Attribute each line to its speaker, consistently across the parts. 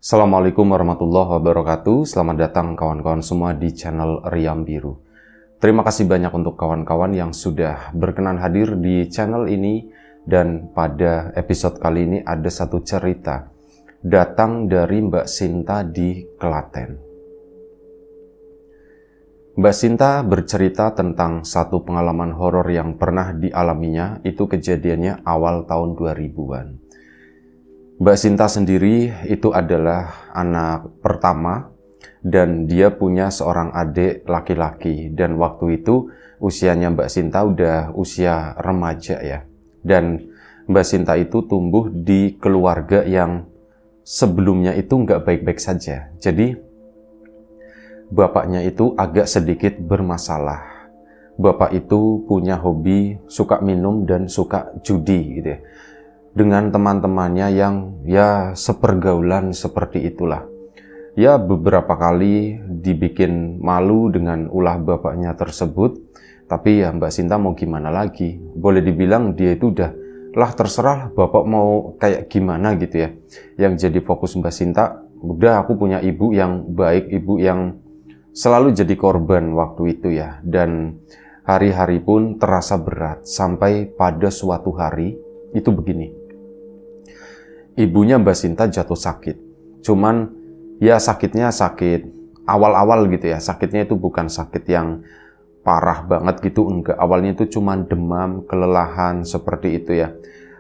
Speaker 1: Assalamualaikum warahmatullahi wabarakatuh. Selamat datang kawan-kawan semua di channel Riam Biru. Terima kasih banyak untuk kawan-kawan yang sudah berkenan hadir di channel ini. Dan pada episode kali ini ada satu cerita datang dari Mbak Sinta di Klaten. Mbak Sinta bercerita tentang satu pengalaman horor yang pernah dialaminya. Itu kejadiannya awal tahun 2000-an. Mbak Sinta sendiri itu adalah anak pertama dan dia punya seorang adik laki-laki, dan waktu itu usianya Mbak Sinta udah usia remaja ya. Dan Mbak Sinta itu tumbuh di keluarga yang sebelumnya itu nggak baik-baik saja. Jadi bapaknya itu agak sedikit bermasalah. Bapak itu punya hobi suka minum dan suka judi gitu ya, dengan teman-temannya yang ya sepergaulan seperti itulah. Ya beberapa kali dibikin malu dengan ulah bapaknya tersebut, tapi ya Mbak Sinta mau gimana lagi. Boleh dibilang dia itu udah lah terserah bapak mau kayak gimana gitu ya. Yang jadi fokus Mbak Sinta, udah aku punya ibu yang baik, ibu yang selalu jadi korban waktu itu ya. Dan hari-hari pun terasa berat sampai pada suatu hari itu begini. Ibunya Mbak Sinta jatuh sakit. Cuman ya sakitnya sakit awal-awal gitu ya. Sakitnya itu bukan sakit yang parah banget gitu, enggak. Awalnya itu cuman demam, kelelahan seperti itu ya.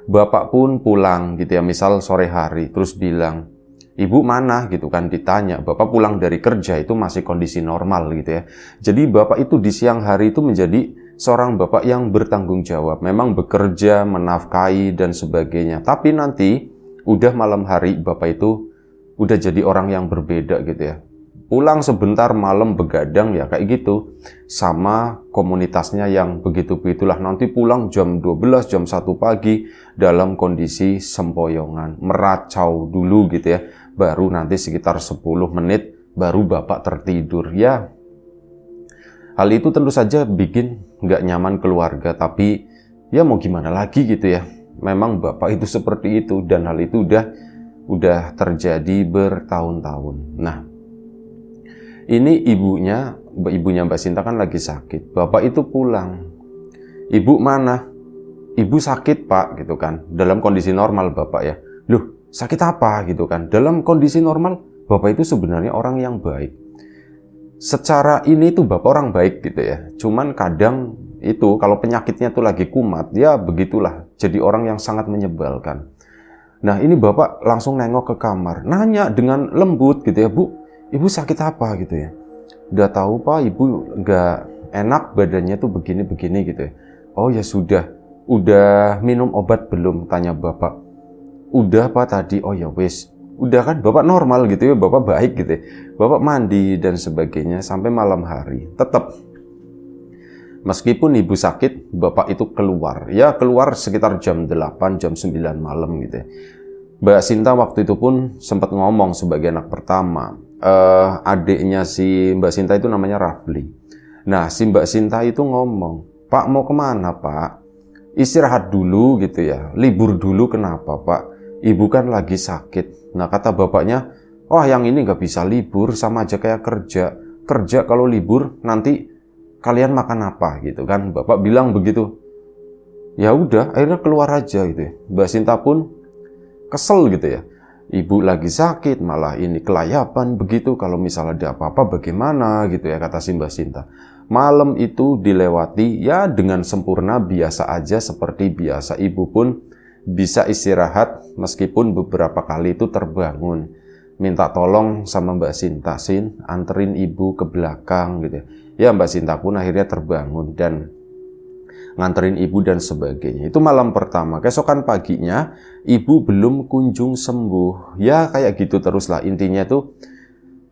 Speaker 1: Bapak pun pulang gitu ya, misal sore hari, terus bilang, "Ibu mana?" gitu kan, ditanya. Bapak pulang dari kerja itu masih kondisi normal gitu ya. Jadi bapak itu di siang hari itu menjadi seorang bapak yang bertanggung jawab. Memang bekerja, menafkahi dan sebagainya. Tapi nanti udah malam hari bapak itu udah jadi orang yang berbeda gitu ya. Pulang sebentar, malam begadang ya kayak gitu. Sama komunitasnya yang begitu-begitulah. Nanti pulang jam 12, jam 1 pagi dalam kondisi sempoyongan. Meracau dulu gitu ya. Baru nanti sekitar 10 menit baru bapak tertidur. Ya, hal itu tentu saja bikin nggak nyaman keluarga. Tapi ya mau gimana lagi gitu ya. Memang bapak itu seperti itu, dan hal itu udah terjadi bertahun-tahun. Nah, ini ibunya Mbak Sinta kan lagi sakit. Bapak itu pulang. "Ibu mana?" "Ibu sakit, Pak," gitu kan. Dalam kondisi normal bapak ya. "Loh, sakit apa?" gitu kan. Dalam kondisi normal bapak itu sebenarnya orang yang baik. Secara ini tuh bapak orang baik gitu ya. Cuman kadang itu kalau penyakitnya tuh lagi kumat, ya begitulah, jadi orang yang sangat menyebalkan. Nah, ini bapak langsung nengok ke kamar, nanya dengan lembut gitu ya, "Bu, ibu sakit apa?" gitu ya. "Udah tahu Pak, ibu nggak enak, badannya tuh begini-begini," gitu ya. "Oh ya sudah, udah minum obat belum?" tanya bapak. "Udah Pak tadi." "Oh ya wis." Udah kan bapak normal gitu ya, bapak baik gitu ya. Bapak mandi dan sebagainya sampai malam hari. Tetap meskipun ibu sakit, bapak itu keluar. Ya keluar sekitar jam 8, jam 9 malam gitu ya. Mbak Sinta waktu itu pun sempat ngomong sebagai anak pertama. Adiknya si Mbak Sinta itu namanya Rafli. Nah, si Mbak Sinta itu ngomong, "Pak mau kemana Pak? Istirahat dulu gitu ya. Libur dulu." "Kenapa Pak? Ibu kan lagi sakit." Nah, kata bapaknya, "Wah yang ini nggak bisa libur, sama aja kayak kerja. Kerja kalau libur nanti kalian makan apa?" gitu kan. Bapak bilang begitu. Ya udah, akhirnya keluar aja gitu ya. Mbak Sinta pun kesel gitu ya. Ibu lagi sakit, malah ini kelayapan begitu. Kalau misalnya ada apa-apa bagaimana gitu ya, kata si Mbak Sinta. Malam itu dilewati ya dengan sempurna, biasa aja seperti biasa. Ibu pun bisa istirahat meskipun beberapa kali itu terbangun. Minta tolong sama Mbak Sinta, "Sin, anterin ibu ke belakang," gitu ya. Ya Mbak Sinta pun akhirnya terbangun dan nganterin ibu dan sebagainya. Itu malam pertama. Keesokan paginya ibu belum kunjung sembuh. Ya kayak gitu teruslah, intinya tuh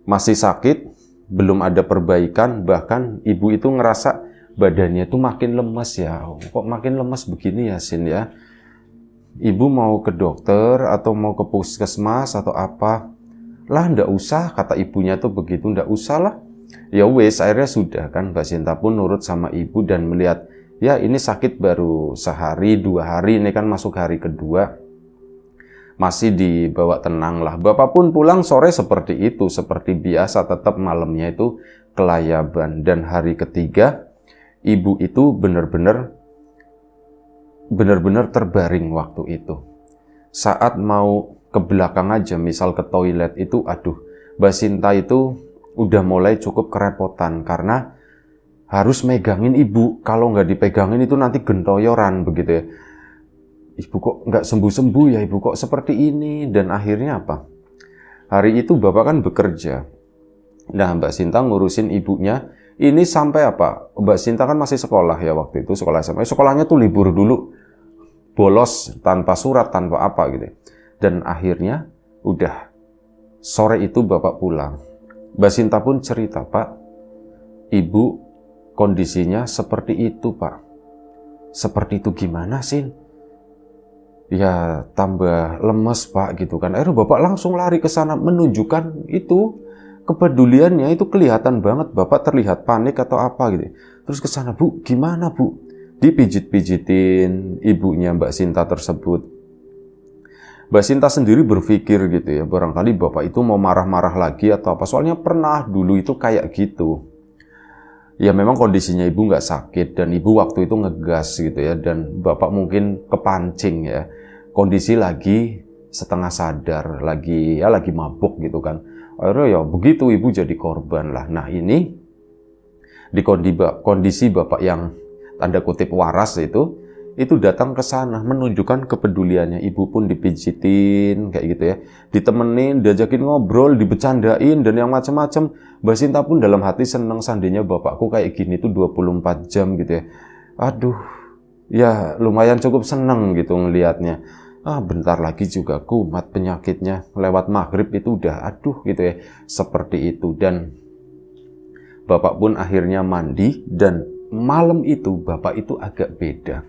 Speaker 1: masih sakit, belum ada perbaikan. Bahkan ibu itu ngerasa badannya tuh makin lemas ya. Kok makin lemas begini ya Sin ya? Ibu mau ke dokter atau mau ke puskesmas atau apa? "Lah ndak usah," kata ibunya tuh begitu, "ndak usah lah." Ya wes, akhirnya sudah kan Mbak Sinta pun nurut sama ibu dan melihat ya ini sakit baru sehari 2 hari, ini kan masuk hari kedua. masih dibawa tenang lah. Bapak pun pulang sore seperti itu, seperti biasa, tetap malamnya itu kelayaban. Dan hari ketiga, ibu itu benar-benar terbaring waktu itu. Saat mau ke belakang aja, misal ke toilet itu, aduh, Mbak Sinta itu udah mulai cukup kerepotan karena harus megangin ibu. Kalau nggak dipegangin itu nanti gentoyoran begitu ya. Ibu kok nggak sembuh-sembuh ya, ibu kok seperti ini. Dan akhirnya apa? Hari itu bapak kan bekerja. Nah, Mbak Sinta ngurusin ibunya. Ini sampai apa? Mbak Sinta kan masih sekolah ya waktu itu, sekolah SMA. Sekolahnya tuh libur dulu. Bolos tanpa surat, tanpa apa gitu. Dan akhirnya udah sore itu bapak pulang. Mbak Sinta pun cerita, Pak, ibu kondisinya seperti itu, Pak. Seperti itu gimana sih? Ya tambah lemes, Pak, gitu kan. Akhirnya bapak langsung lari ke sana menunjukkan itu kepeduliannya, itu kelihatan banget. Bapak terlihat panik atau apa gitu. Terus ke sana, Bu, gimana, Bu? Dipijit-pijitin ibunya Mbak Sinta tersebut. Mbak Sinta sendiri berpikir gitu ya, barangkali bapak itu mau marah-marah lagi atau apa. Soalnya pernah dulu itu kayak gitu. Ya memang kondisinya ibu nggak sakit dan ibu waktu itu ngegas gitu ya. Dan bapak mungkin kepancing ya. Kondisi lagi setengah sadar, lagi mabuk gitu kan. Akhirnya ya begitu ibu jadi korban lah. Nah ini di kondisi bapak yang tanda kutip waras itu datang ke sana menunjukkan kepeduliannya. Ibu pun dipijitin kayak gitu ya, ditemenin, diajakin ngobrol, dibecandain dan yang macam-macam. Mbak Sinta pun dalam hati seneng, seandainya bapakku kayak gini tuh 24 jam gitu ya. Aduh, ya lumayan cukup seneng gitu ngelihatnya. Bentar lagi juga kumat penyakitnya, lewat maghrib itu udah aduh gitu ya, seperti itu. Dan bapak pun akhirnya mandi dan malam itu bapak itu agak beda.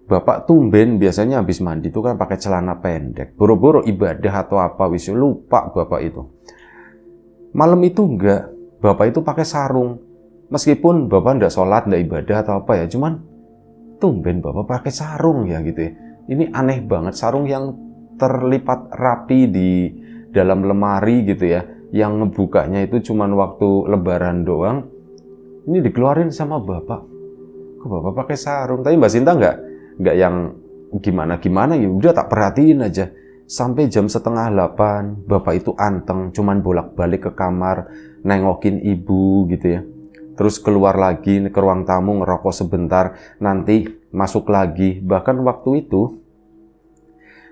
Speaker 1: Bapak tumben biasanya habis mandi itu kan pakai celana pendek, boro-boro ibadah atau apa, wis lupa bapak itu. Malam itu enggak, bapak itu pakai sarung. Meskipun bapak enggak sholat, enggak ibadah atau apa ya, cuman tumben bapak pakai sarung ya gitu ya. Ini aneh banget, sarung yang terlipat rapi di dalam lemari gitu ya, yang ngebukanya itu cuman waktu lebaran doang. Ini dikeluarin sama bapak. Kok bapak pakai sarung? Tapi Mbak Sinta nggak yang gimana-gimana ya, udah tak perhatiin aja. Sampai jam 7:30, bapak itu anteng, cuman bolak-balik ke kamar, nengokin ibu gitu ya. Terus keluar lagi ke ruang tamu ngerokok sebentar, nanti masuk lagi. Bahkan waktu itu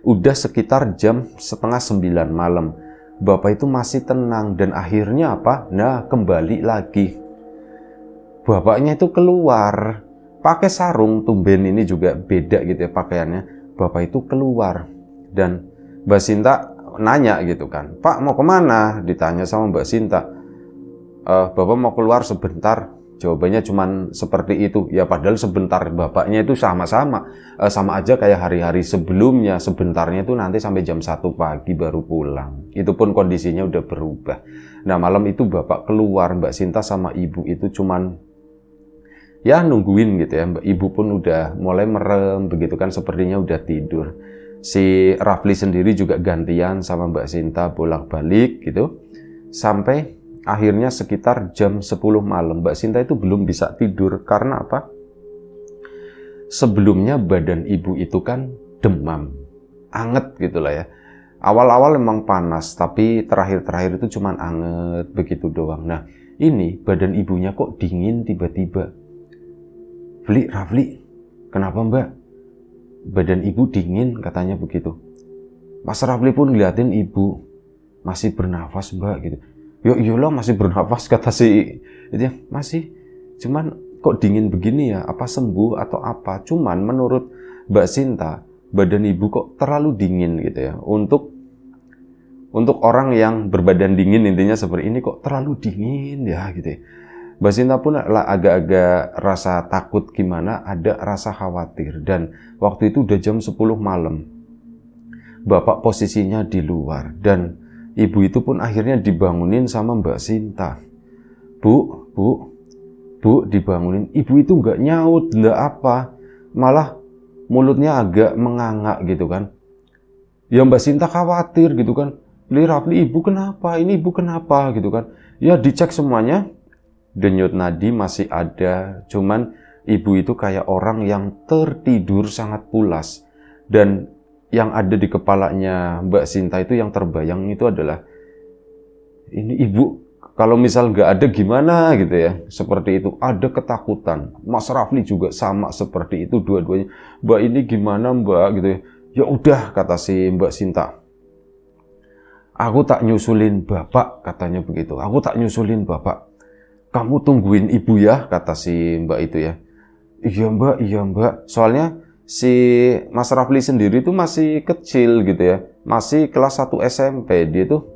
Speaker 1: udah sekitar jam 8:30 malam. Bapak itu masih tenang dan akhirnya apa? Nah, kembali lagi. Bapaknya itu keluar pakai sarung, tumben ini juga beda gitu ya pakaiannya. Bapak itu keluar dan Mbak Sinta nanya gitu kan, Pak mau kemana? Ditanya sama Mbak Sinta. Bapak mau keluar sebentar. Jawabannya cuman seperti itu. Ya padahal sebentar bapaknya itu sama aja kayak hari-hari sebelumnya. Sebentarnya itu nanti sampai jam 1 pagi baru pulang. Itu pun kondisinya udah berubah. Nah malam itu bapak keluar, Mbak Sinta sama ibu itu cuman ya nungguin gitu ya. Ibu pun udah mulai merem begitu kan, sepertinya udah tidur. Si Rafli sendiri juga gantian sama Mbak Sinta bolak-balik gitu. Sampai akhirnya sekitar jam 10 malam Mbak Sinta itu belum bisa tidur. Karena apa? Sebelumnya badan ibu itu kan demam, anget gitu lah ya. Awal-awal memang panas, tapi terakhir-terakhir itu cuman anget begitu doang. Nah ini badan ibunya kok dingin tiba-tiba. Rafli, kenapa Mbak? Badan ibu dingin katanya begitu. Mas Rafli pun ngeliatin ibu, masih bernafas Mbak gitu. Ya iyalah masih bernafas kata si itu, masih. Cuman kok dingin begini ya? Apa sembuh atau apa? Cuman menurut Mbak Sinta, badan ibu kok terlalu dingin gitu ya. Untuk orang yang berbadan dingin intinya seperti ini kok terlalu dingin ya gitu ya. Mbak Sinta pun agak-agak rasa takut gimana, ada rasa khawatir. Dan waktu itu udah jam 10 malam. Bapak posisinya di luar dan ibu itu pun akhirnya dibangunin sama Mbak Sinta. Bu, dibangunin. Ibu itu nggak nyaut, nggak apa. Malah mulutnya agak mengangak gitu kan. Ya Mbak Sinta khawatir gitu kan. Rafli, ibu kenapa? Ini ibu kenapa? Gitu kan. Ya dicek semuanya, denyut nadi masih ada, cuman ibu itu kayak orang yang tertidur sangat pulas. Dan yang ada di kepalanya Mbak Sinta itu yang terbayang itu adalah, ini ibu kalau misal nggak ada gimana gitu ya, seperti itu. Ada ketakutan. Mas Rafli juga sama seperti itu dua-duanya. Mbak ini gimana Mbak gitu ya. Ya udah kata si Mbak Sinta. Aku tak nyusulin bapak katanya begitu. Aku tak nyusulin bapak. Kamu tungguin ibu ya kata si Mbak itu ya. Iya Mbak. Soalnya si Mas Rafli sendiri itu masih kecil gitu ya. Masih kelas 1 SMP. Dia tuh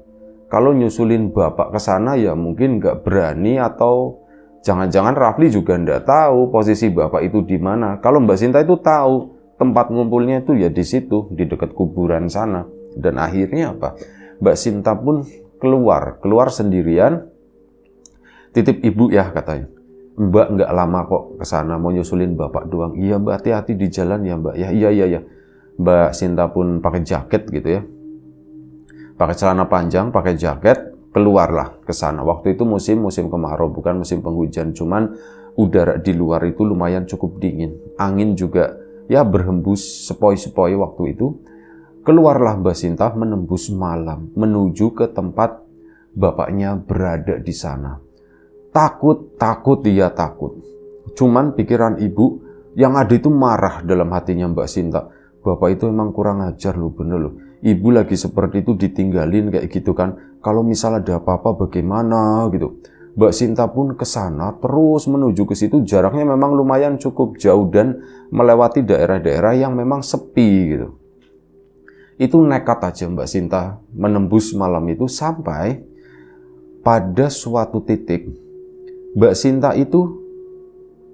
Speaker 1: kalau nyusulin bapak ke sana ya mungkin nggak berani, atau jangan-jangan Rafli juga nggak tahu posisi bapak itu di mana. Kalau Mbak Sinta itu tahu tempat ngumpulnya itu ya di situ, di dekat kuburan sana. Dan akhirnya apa? Mbak Sinta pun keluar sendirian. Titip ibu ya katanya. Mbak nggak lama kok ke sana, mau nyusulin bapak doang. Iya Mbak, hati-hati di jalan ya Mbak. Ya iya. Mbak Sinta pun pakai jaket gitu ya. Pakai celana panjang, pakai jaket, keluarlah ke sana. Waktu itu musim kemarau, bukan musim penghujan. Cuman udara di luar itu lumayan cukup dingin. Angin juga ya berhembus sepoi-sepoi waktu itu. Keluarlah Mbak Sinta menembus malam, menuju ke tempat bapaknya berada di sana. Takut. Cuman pikiran ibu yang ada itu marah dalam hatinya Mbak Sinta. Bapak itu emang kurang ajar loh, bener loh. Ibu lagi seperti itu ditinggalin kayak gitu kan. Kalau misal ada apa-apa bagaimana gitu. Mbak Sinta pun ke sana terus menuju ke situ. Jaraknya memang lumayan cukup jauh dan melewati daerah-daerah yang memang sepi gitu. Itu nekat aja Mbak Sinta menembus malam itu, sampai pada suatu titik Mbak Sinta itu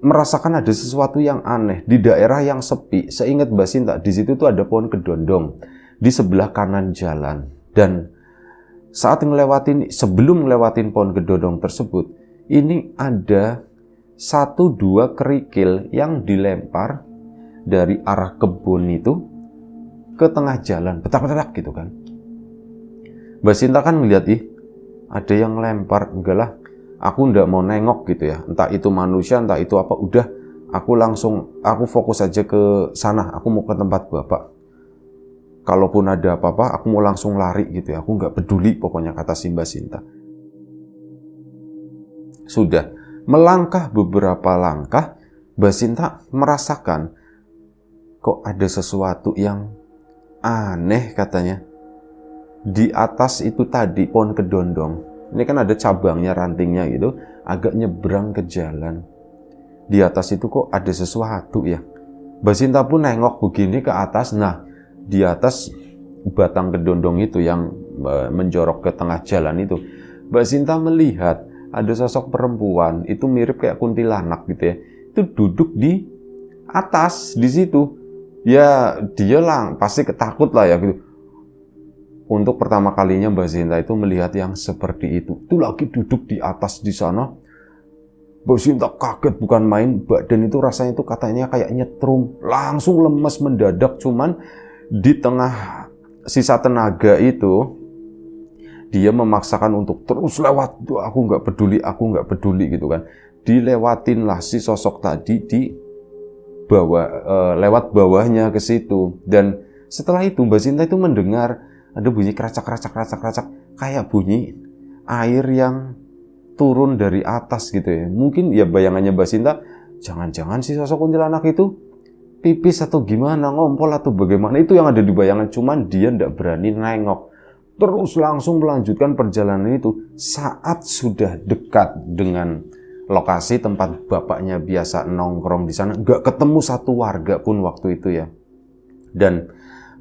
Speaker 1: merasakan ada sesuatu yang aneh di daerah yang sepi. Seingat Mbak Sinta, di situ tuh ada pohon kedondong di sebelah kanan jalan. Dan saat sebelum ngelewatin pohon kedondong tersebut, ini ada 1-2 kerikil yang dilempar dari arah kebun itu ke tengah jalan, petak-petak gitu kan. Mbak Sinta kan ngeliat, ada yang lempar, enggak lah, aku ndak mau nengok gitu ya, entah itu manusia, entah itu apa, udah aku fokus aja ke sana, aku mau ke tempat bapak. Kalaupun ada apa-apa, aku mau langsung lari gitu ya, aku nggak peduli pokoknya, kata si Mbak Sinta. Sudah melangkah beberapa langkah, Mbak Sinta merasakan kok ada sesuatu yang aneh katanya. Di atas itu tadi pohon kedondong, ini kan ada cabangnya, rantingnya gitu, agak nyebrang ke jalan. Di atas itu kok ada sesuatu ya. Mbak Sinta pun nengok begini ke atas. Nah, di atas batang kedondong itu yang menjorok ke tengah jalan itu, Mbak Sinta melihat ada sosok perempuan, itu mirip kayak kuntilanak gitu ya. Itu duduk di atas di situ. Ya, dia pasti ketakut lah ya gitu. Untuk pertama kalinya Mbak Sinta itu melihat yang seperti itu. Itu lagi duduk di atas di sana. Mbak Sinta kaget bukan main, badan itu rasanya itu katanya kayak nyetrum, langsung lemes mendadak. Cuman di tengah sisa tenaga itu, dia memaksakan untuk terus lewat. Aku nggak peduli gitu kan. Dilewatin lah si sosok tadi lewat bawahnya ke situ. Dan setelah itu Mbak Sinta itu mendengar ada bunyi keracak, kayak bunyi air yang turun dari atas gitu ya. Mungkin ya bayangannya Mbak Sinta, jangan-jangan si sosok kuntilanak itu pipis atau gimana, ngompol atau bagaimana, itu yang ada di bayangan. Cuman dia nggak berani nengok, terus langsung melanjutkan perjalanan itu. Saat sudah dekat dengan lokasi tempat bapaknya biasa nongkrong di sana, nggak ketemu satu warga pun waktu itu ya. Dan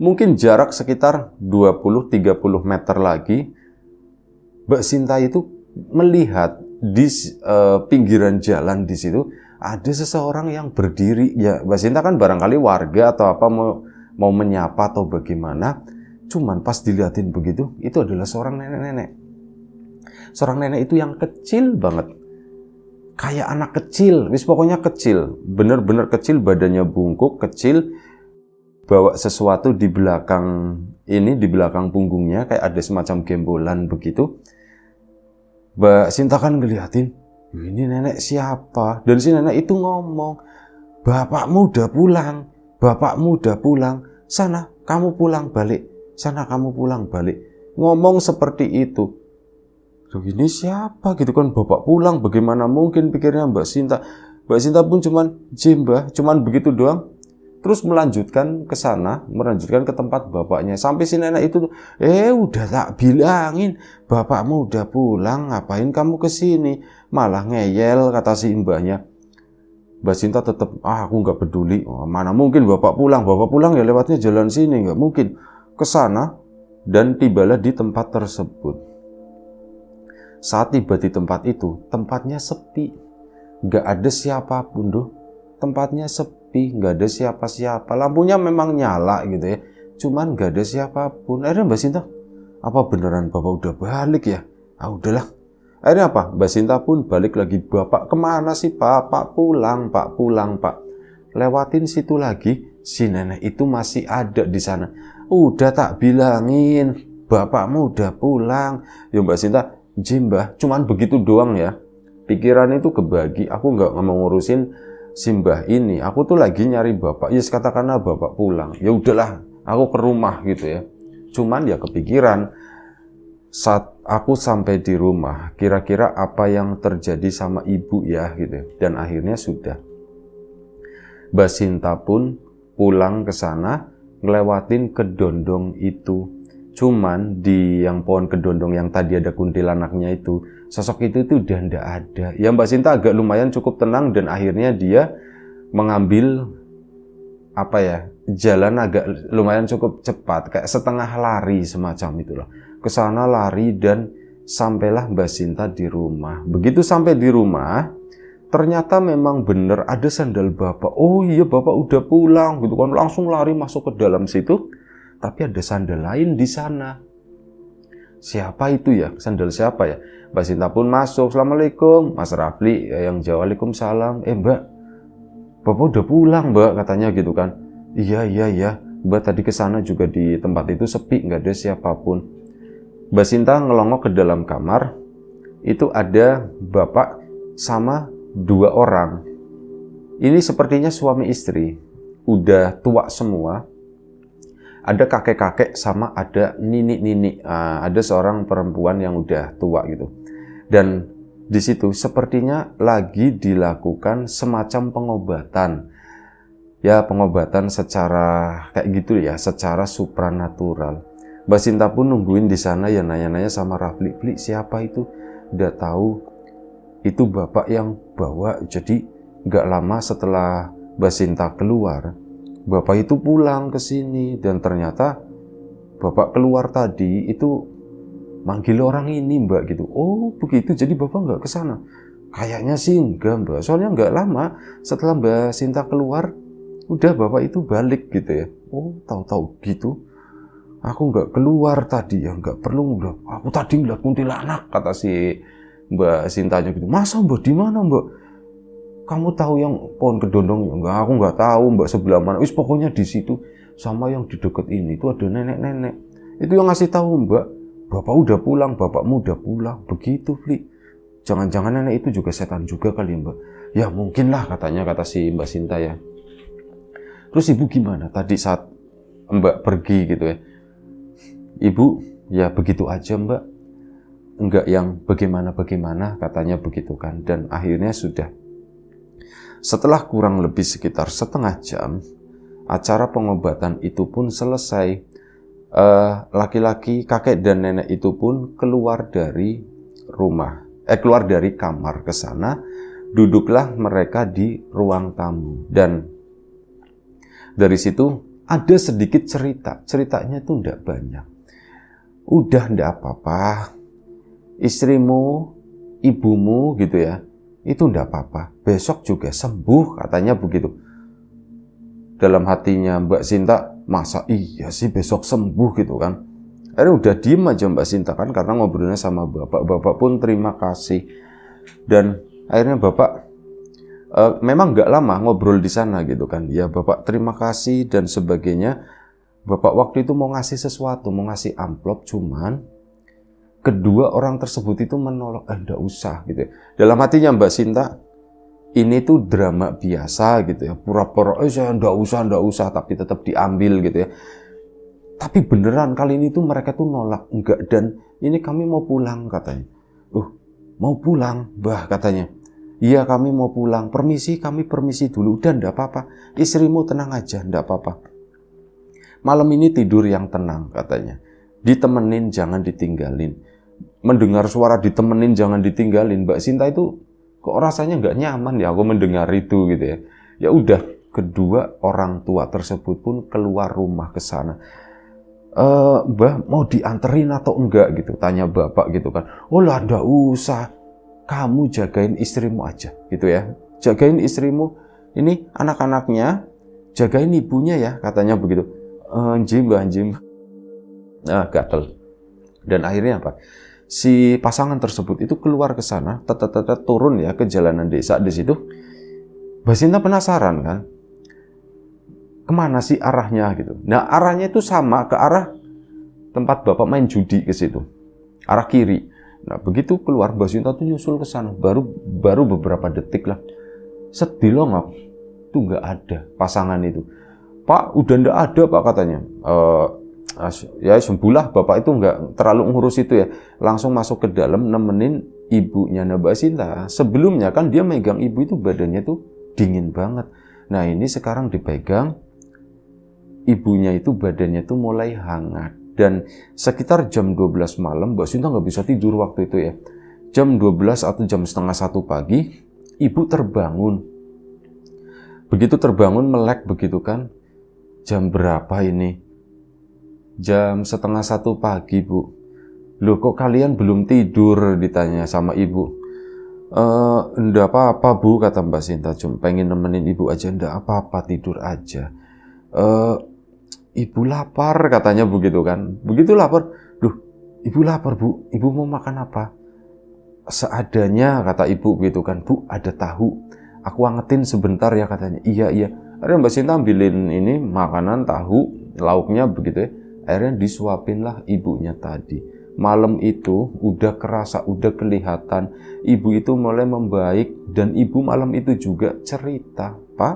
Speaker 1: mungkin jarak sekitar 20-30 meter lagi, Mbak Sinta itu melihat di pinggiran jalan di situ ada seseorang yang berdiri. Ya, Mbak Sinta kan barangkali warga atau apa mau menyapa atau bagaimana. Cuman pas dilihatin begitu, itu adalah seorang nenek-nenek. Seorang nenek itu yang kecil banget. Kayak anak kecil, pokoknya kecil. Bener-bener kecil, badannya bungkuk, kecil. Bawa sesuatu di belakang ini di belakang punggungnya kayak ada semacam gembolan begitu. Mbak Sinta kan ngeliatin, ini nenek siapa? Dan si nenek itu ngomong, bapakmu udah pulang, bapakmu udah pulang, sana kamu pulang balik, sana kamu pulang balik. Ngomong seperti itu. Loh, ini siapa gitu kan, bapak pulang, bagaimana mungkin pikirnya Mbak Sinta. Mbak Sinta pun cuman begitu doang. Terus melanjutkan ke sana, melanjutkan ke tempat bapaknya. Sampai si nenek itu, udah tak bilangin, bapakmu udah pulang, ngapain kamu kesini? Malah ngeyel, kata si mbahnya. Mbak Sinta tetap, aku nggak peduli. Mana mungkin bapak pulang ya lewatnya jalan sini, nggak mungkin. Ke sana dan tibalah di tempat tersebut. Saat tiba di tempat itu, tempatnya sepi, nggak ada siapapun doh. Tempatnya sepi, nggak ada siapa-siapa. Lampunya memang nyala gitu ya, cuman nggak ada siapapun. Akhirnya Mbak Sinta, apa beneran bapak udah balik ya? Udahlah. Akhirnya apa? Mbak Sinta pun balik lagi. Bapak kemana sih pak? Pak pulang pak. Lewatin situ lagi, si nenek itu masih ada di sana. Udah tak bilangin, bapakmu udah pulang. Ya Mbak Sinta, Mbah, cuman begitu doang ya. Pikiran itu kebagi. Aku nggak mau ngurusin si mbah ini, aku tuh lagi nyari bapak. Ya katakanlah bapak pulang, ya udahlah, aku ke rumah gitu ya. Cuman ya kepikiran saat aku sampai di rumah, kira-kira apa yang terjadi sama ibu ya gitu. Dan akhirnya sudah, Mbak Sinta pun pulang ke sana, ngelewatin kedondong itu. Cuman di yang pohon kedondong yang tadi ada kuntilanaknya itu, sosok itu tuh udah ndak ada. Ya Mbak Sinta agak lumayan cukup tenang dan akhirnya dia mengambil jalan agak lumayan cukup cepat, kayak setengah lari semacam itulah. Ke sana lari dan sampailah Mbak Sinta di rumah. Begitu sampai di rumah, ternyata memang benar ada sandal bapak. Oh iya, bapak udah pulang gitu kan, langsung lari masuk ke dalam situ. Tapi ada sandal lain di sana. Siapa itu ya? Sandal siapa ya? Mbak Sinta pun masuk. Assalamualaikum. Mas Rafli yang jawab, Waalaikumsalam. Mbak, bapak udah pulang mbak, katanya gitu kan. Iya. Mbak tadi ke sana juga di tempat itu sepi, nggak ada siapapun. Mbak Sinta ngelongok ke dalam kamar. Itu ada bapak sama 2 orang. Ini sepertinya suami istri. Udah tua semua. Ada kakek-kakek sama ada nini-nini. Ada seorang perempuan yang udah tua gitu. Dan di situ sepertinya lagi dilakukan semacam pengobatan. Ya, pengobatan secara kayak gitu ya, secara supranatural. Mbak Sinta pun nungguin di sana ya, nanya-nanya sama Rafli, siapa itu? Udah tahu itu bapak yang bawa. Jadi nggak lama setelah Mbak Sinta keluar, bapak itu pulang ke sini dan ternyata bapak keluar tadi itu manggil orang ini mbak gitu. Oh begitu, jadi bapak nggak ke sana? Kayaknya sih enggak mbak, soalnya nggak lama setelah Mbak Sinta keluar, udah bapak itu balik gitu ya. Oh tahu-tahu gitu, aku nggak keluar tadi ya, nggak perlu mbak. Aku tadi ngeliat kuntilanak, kata si Mbak Sintanya gitu. Masa mbak, di mana mbak? Kamu tahu yang pohon kedondong? Enggak, aku nggak tahu mbak sebelah mana. Pokoknya di situ sama yang di deket ini itu ada nenek-nenek. Itu yang ngasih tahu mbak, bapak udah pulang, bapakmu udah pulang. Begitu, Fli. Jangan-jangan nenek itu juga setan juga kali mbak. Ya mungkin lah katanya, kata si Mbak Sinta ya. Terus ibu gimana tadi saat mbak pergi gitu ya? Ibu ya begitu aja mbak. Enggak yang bagaimana-bagaimana, katanya begitu kan. Dan akhirnya sudah. Setelah kurang lebih sekitar setengah jam, acara pengobatan itu pun selesai. Laki-laki, kakek dan nenek itu pun keluar dari rumah, keluar dari kamar ke sana. Duduklah mereka di ruang tamu. Dan dari situ ada sedikit cerita. Ceritanya itu enggak banyak. Udah enggak apa-apa, istrimu, ibumu gitu ya, itu enggak apa-apa, besok juga sembuh, katanya begitu. Dalam hatinya Mbak Sinta, masa iya sih besok sembuh gitu kan. Akhirnya udah diem aja Mbak Sinta kan, karena ngobrolnya sama bapak. Bapak pun terima kasih. Dan akhirnya bapak memang nggak lama ngobrol di sana gitu kan. Ya bapak terima kasih dan sebagainya. Bapak waktu itu mau ngasih sesuatu, mau ngasih amplop, cuman kedua orang tersebut itu menolak, enggak usah gitu ya. Dalam hatinya Mbak Sinta, ini tuh drama biasa gitu ya, pura-pura, saya enggak usah, tapi tetap diambil gitu ya. Tapi beneran kali ini tuh mereka tuh nolak, enggak, dan ini kami mau pulang katanya. Mau pulang, Mbah katanya. Iya kami mau pulang, permisi, kami permisi dulu, udah enggak apa-apa, istrimu tenang aja, enggak apa-apa. Malam ini tidur yang tenang katanya. Ditemenin, jangan ditinggalin. Mendengar suara ditemenin, jangan ditinggalin. Mbak Sinta itu kok rasanya nggak nyaman ya aku mendengar itu gitu ya. Ya udah, kedua orang tua tersebut pun keluar rumah ke sana. Mbah mau dianterin atau enggak gitu, tanya bapak gitu kan. Oh lah, nggak usah. Kamu jagain istrimu aja gitu ya. Jagain istrimu. Ini anak-anaknya, jagain ibunya ya, katanya begitu. Jim, nah gatel. Dan akhirnya apa? Si pasangan tersebut itu keluar ke sana, turun ya ke jalanan desa di situ. Mbak Sinta penasaran kan, kemana sih arahnya gitu. Nah arahnya itu sama ke arah tempat bapak main judi ke situ, arah kiri. Nah begitu keluar Mbak Sinta tuh nyusul ke sana, baru beberapa detik lah, sedilongok tuh nggak ada pasangan itu. Pak, udah ndak ada Pak katanya. Ya sembuhlah, bapak itu nggak terlalu ngurus itu ya. Langsung masuk ke dalam nemenin ibunya Mbak Sinta. Sebelumnya kan dia megang ibu itu badannya tuh dingin banget. Nah ini sekarang dipegang, ibunya itu badannya tuh mulai hangat. Dan sekitar jam 12 malam Mbak Sinta nggak bisa tidur waktu itu ya. Jam 12 atau jam setengah 1 pagi, ibu terbangun. Begitu terbangun melek begitu kan. Jam berapa ini? Jam setengah 1 pagi, Bu. Loh, kok kalian belum tidur? Ditanya sama ibu. Enggak apa-apa, Bu, kata Mbak Sinta. Cuma pengen nemenin ibu aja. Enggak apa-apa, tidur aja. Ibu lapar, katanya begitu kan. Begitu lapar. Loh, ibu lapar, Bu. Ibu mau makan apa? Seadanya, kata ibu begitu kan. Bu, ada tahu. Aku angetin sebentar ya, katanya. Iya. Akhirnya Mbak Sinta ambilin ini makanan, tahu, lauknya begitu ya. Akhirnya disuapinlah ibunya tadi. Malam itu udah kerasa, udah kelihatan. Ibu itu mulai membaik dan ibu malam itu juga cerita. Pak,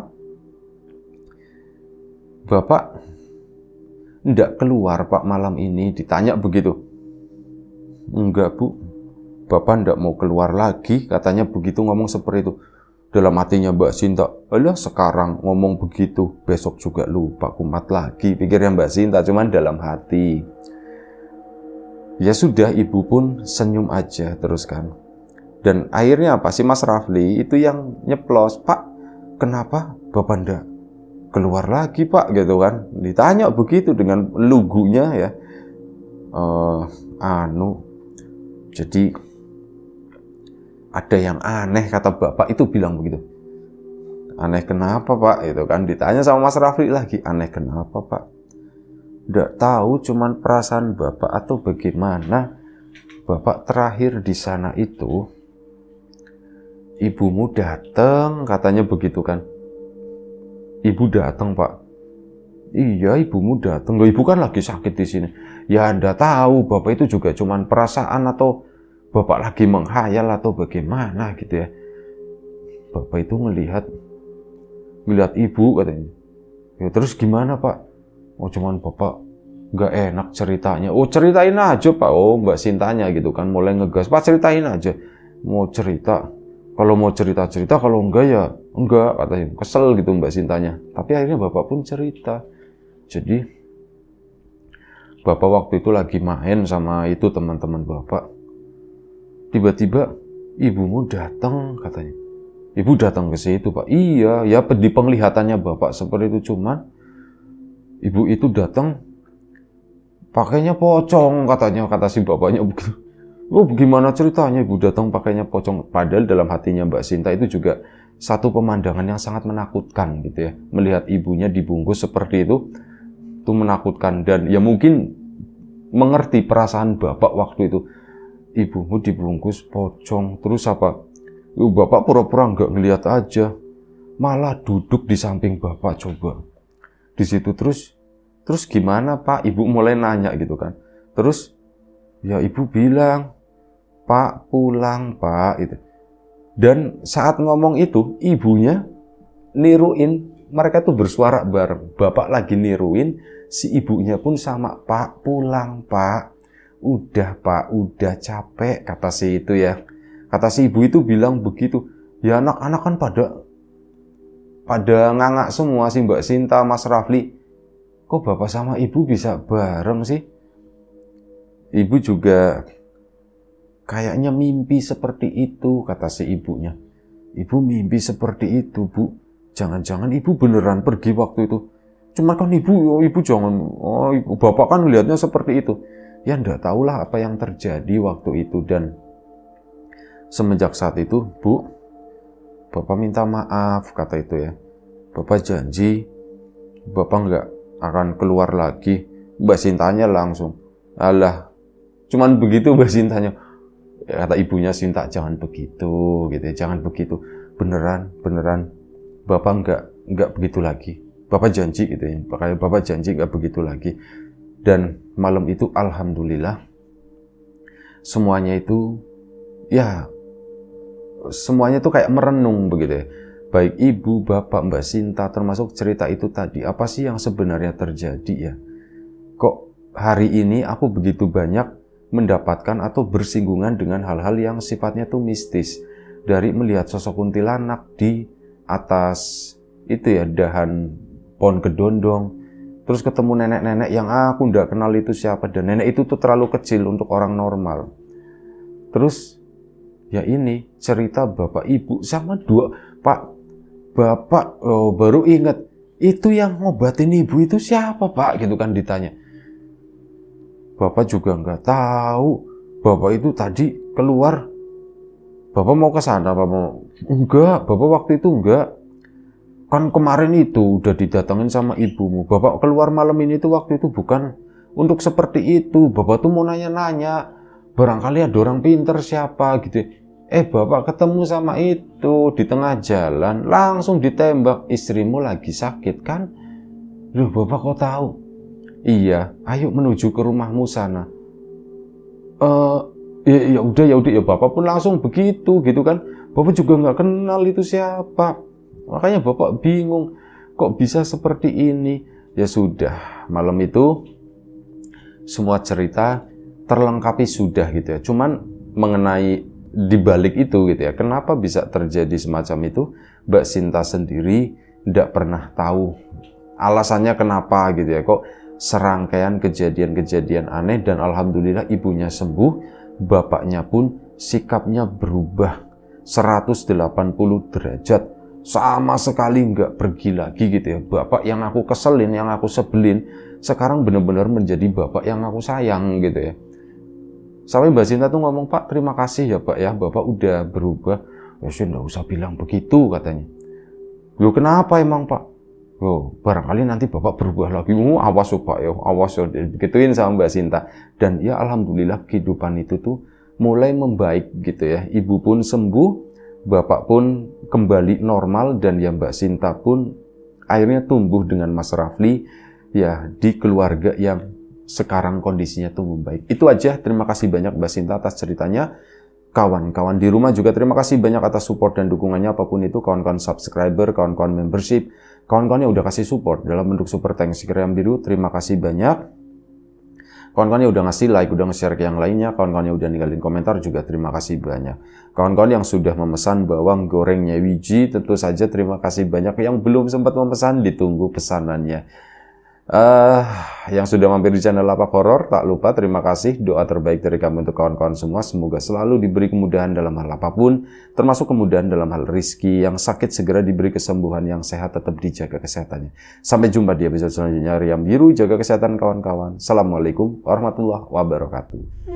Speaker 1: Bapak enggak keluar Pak malam ini, ditanya begitu. Enggak Bu, Bapak enggak mau keluar lagi, katanya begitu, ngomong seperti itu. Dalam hatinya Mbak Sinta, alah sekarang ngomong begitu, besok juga lupa kumat lagi, pikirnya Mbak Sinta, cuman dalam hati. Ya sudah, ibu pun senyum aja terus kan. Dan akhirnya apa, si Mas Rafli itu yang nyeplos, Pak, kenapa Bapak ndak keluar lagi Pak, gitu kan. Ditanya begitu dengan lugunya ya. Jadi ada yang aneh, kata bapak itu bilang begitu. Aneh kenapa Pak? Itu kan ditanya sama Mas Rafli lagi. Aneh kenapa Pak? Nggak tahu, cuman perasaan bapak atau bagaimana. Bapak terakhir di sana itu, ibumu datang, katanya begitu kan. Ibu datang Pak. Iya, ibumu datang. Loh, ibu kan lagi sakit di sini. Ya Anda tahu, bapak itu juga cuman perasaan atau bapak lagi menghayal atau bagaimana gitu ya. Bapak itu ngelihat ibu katanya. Ya terus gimana Pak? Oh cuman bapak nggak enak ceritanya. Oh ceritain aja Pak. Oh Mbak Sintanya gitu kan mulai ngegas. Pak ceritain aja. Mau cerita. Kalau mau cerita, kalau enggak ya enggak, katanya. Kesel gitu Mbak Sintanya. Tapi akhirnya bapak pun cerita. Jadi bapak waktu itu lagi main sama itu teman-teman bapak. Tiba-tiba ibumu datang, katanya. Ibu datang ke situ Pak. Iya, ya di penglihatannya bapak seperti itu, cuman ibu itu datang pakainya pocong, katanya, kata si bapaknya begitu. Oh gimana ceritanya ibu datang pakainya pocong? Padahal dalam hatinya Mbak Sinta itu juga satu pemandangan yang sangat menakutkan gitu ya. Melihat ibunya dibungkus seperti itu menakutkan. Dan ya mungkin mengerti perasaan bapak waktu itu. Ibumu dibungkus pocong, terus apa? Bapak pura-pura nggak ngelihat aja, malah duduk di samping bapak coba. Di situ terus Terus gimana Pak? Ibu mulai nanya gitu kan. Terus ya ibu bilang, Pak pulang Pak itu. Dan saat ngomong itu ibunya niruin, mereka tuh bersuara bareng. Bapak lagi niruin, si ibunya pun sama, Pak pulang Pak. Udah Pak, udah capek, kata si itu ya. Kata si ibu itu bilang begitu. Ya anak-anak kan pada ngangak semua sih Mbak Sinta, Mas Rafli. Kok bapak sama ibu bisa bareng sih? Ibu juga kayaknya mimpi seperti itu, kata si ibunya. Ibu mimpi seperti itu, Bu. Jangan-jangan ibu beneran pergi waktu itu. Cuma kan ibu jangan, ibu, bapak kan lihatnya seperti itu. Ya enggak tahulah apa yang terjadi waktu itu. Dan semenjak saat itu, Bu, bapak minta maaf, kata itu ya. Bapak janji, bapak enggak akan keluar lagi. Mbak Sintanya langsung, alah, cuman begitu Mbak Sintanya. Ya, kata ibunya Sinta, jangan begitu, gitu ya, jangan begitu. Beneran, bapak enggak begitu lagi. Bapak janji gitu ya, bapak janji enggak begitu lagi. Dan malam itu alhamdulillah semuanya itu ya semuanya tuh kayak merenung begitu ya. Baik ibu, bapak, Mbak Sinta, termasuk cerita itu tadi, apa sih yang sebenarnya terjadi ya? Kok hari ini aku begitu banyak mendapatkan atau bersinggungan dengan hal-hal yang sifatnya tuh mistis. Dari melihat sosok kuntilanak di atas itu ya, dahan pohon kedondong. Terus ketemu nenek-nenek yang aku nggak kenal itu siapa. Dan nenek itu tuh terlalu kecil untuk orang normal. Terus ya ini cerita bapak ibu sama Bapak baru ingat, itu yang ngobatin ibu itu siapa Pak? Gitu kan ditanya. Bapak juga nggak tahu. Bapak itu tadi keluar. Bapak mau ke sana apa mau? Enggak, Bapak waktu itu enggak. Kan kemarin itu udah didatengin sama ibumu. Bapak keluar malam ini tuh waktu itu bukan untuk seperti itu. Bapak tuh mau nanya-nanya. Barangkali ada orang pinter siapa gitu. Bapak ketemu sama itu di tengah jalan, langsung ditembak. Istrimu lagi sakit kan? Loh, Bapak kok tahu? Iya, ayo menuju ke rumahmu sana. Ya udah ya Bapak pun langsung begitu gitu kan. Bapak juga nggak kenal itu siapa. Makanya Bapak bingung, kok bisa seperti ini? Ya sudah, malam itu semua cerita terlengkapi sudah gitu ya. Cuman mengenai di balik itu gitu ya, kenapa bisa terjadi semacam itu, Mbak Sinta sendiri tidak pernah tahu alasannya kenapa gitu ya. Kok serangkaian kejadian-kejadian aneh dan alhamdulillah ibunya sembuh, bapaknya pun sikapnya berubah 180 derajat, sama sekali nggak pergi lagi gitu ya. Bapak yang aku keselin, yang aku sebelin, sekarang benar-benar menjadi bapak yang aku sayang gitu ya. Sampai Mbak Sinta tuh ngomong, Pak terima kasih ya Pak ya, Bapak udah berubah. Ya sih nggak usah bilang begitu katanya. Loh kenapa emang Pak? Oh barangkali nanti Bapak berubah lagi. Awas ya Pak ya, awas ya. Begituin sama Mbak Sinta. Dan ya alhamdulillah kehidupan itu tuh mulai membaik gitu ya. Ibu pun sembuh, Bapak pun kembali normal, dan ya Mbak Sinta pun akhirnya tumbuh dengan Mas Rafli ya di keluarga yang sekarang kondisinya tuh membaik. Itu aja, terima kasih banyak Mbak Sinta atas ceritanya. Kawan-kawan di rumah juga terima kasih banyak atas support dan dukungannya, apapun itu, kawan-kawan subscriber, kawan-kawan membership, kawan-kawan yang udah kasih support dalam bentuk super thanks stiker yang biru, terima kasih banyak. Kawan-kawan yang udah ngasih like, udah nge-share ke yang lainnya, kawan-kawan yang udah ninggalin komentar juga terima kasih banyak. Kawan-kawan yang sudah memesan bawang gorengnya Wiji, tentu saja terima kasih banyak. Yang belum sempat memesan, ditunggu pesanannya. Yang sudah mampir di channel Lapak Horor, tak lupa terima kasih, doa terbaik dari kami untuk kawan-kawan semua. Semoga selalu diberi kemudahan dalam hal apapun, termasuk kemudahan dalam hal rizki. Yang sakit segera diberi kesembuhan, yang sehat tetap dijaga kesehatannya. Sampai jumpa di episode selanjutnya. Riam Biru, jaga kesehatan kawan-kawan. Assalamualaikum warahmatullahi wabarakatuh.